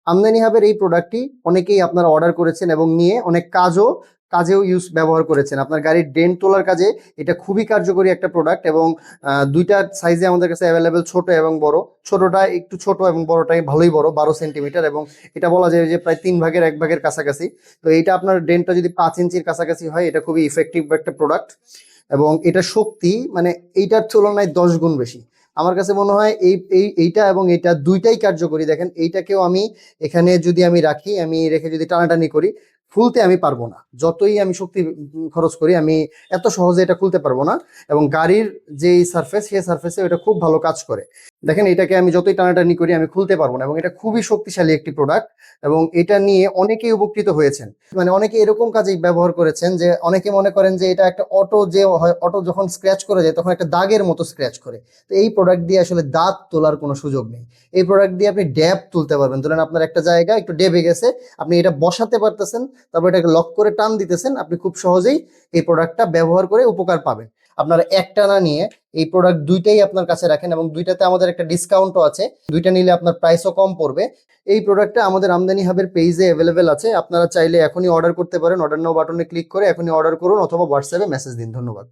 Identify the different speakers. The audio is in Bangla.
Speaker 1: আমদানি হাবের এই প্রোডাক্টটি অনেকেই আপনারা অর্ডার করেছেন এবং নিয়ে অনেক কাজেও ব্যবহার করেছেন। আপনার গাড়ির ডেন্ট তোলার কাজে এটা খুবই কার্যকরী একটা প্রোডাক্ট এবং দুইটা সাইজে আমাদের কাছে অ্যাভেলেবেল, ছোট এবং বড়। ছোটটা একটু ছোট এবং বড়টাই ভালোই বড়, 12 সেন্টিমিটার, এবং এটা বলা যায় যে প্রায় 3 ভাগের 1 ভাগের কাছাকাছি। তো এইটা আপনার ডেন্টটা যদি 5 ইঞ্চির কাছাকাছি হয়, এটা খুবই ইফেক্টিভ একটা প্রোডাক্ট এবং এটা শক্তি মানে এইটার তুলনায় 10 গুণ বেশি। আমার কাছে মনে হয় এইটা এবং এইটা দুইটাই কার্যকরী। দেখেন, এইটাকেও আমি এখানে যদি আমি রাখি, আমি রেখে যদি টানাটানি করি, খুলতে আমি পারবো না। যতই আমি শক্তি খরচ করি, আমি এত সহজে এটা খুলতে পারবো না। এবং গাড়ির যেই সারফেস, সেই সারফেসে এটা খুব ভালো কাজ করে। দেখেন, এটাকে আমি যতই টানাটানি করি আমি খুলতে পারবো না, এবং এটা খুবই শক্তিশালী একটি প্রোডাক্ট। এবং এটা নিয়ে অনেকেই উপকৃত হয়েছেন। মানে অনেকে এরকম কাজেই ব্যবহার করেছেন যে অনেকে মনে করেন যে এটা একটা অটো, যে হয় অটো যখন স্ক্র্যাচ করে যায় তখন একটা দাগের মতো স্ক্র্যাচ করে। তো এই প্রোডাক্ট দিয়ে আসলে দাগ তোলার কোনো সুযোগ নেই। এই প্রোডাক্ট দিয়ে আপনি ড্যাব তুলতে পারবেন। ধরেন আপনার একটা জায়গা একটু ডেবে গেছে, আপনি এটা বসাতে পারতেছেন, তারপর এটাকে লক করে টান দিতেছেন, আপনি খুব সহজেই এই প্রোডাক্টটা ব্যবহার করে উপকার পাবেন। আপনারা একটা না নিয়ে এই প্রোডাক্ট দুইটাই আপনার কাছে রাখেন, এবং দুইটাতে আমাদের একটা ডিসকাউন্টও আছে। দুইটা নিলে আপনার প্রাইসও কম পড়বে। এই প্রোডাক্টটা আমাদের আমদানি হাবের পেজে অ্যাভেলেবেল আছে। আপনারা চাইলে এখনই অর্ডার করতে পারেন। অর্ডার নাও বাটনে ক্লিক করে এখনই অর্ডার করুন, অথবা হোয়াটসঅ্যাপে মেসেজ দিন। ধন্যবাদ।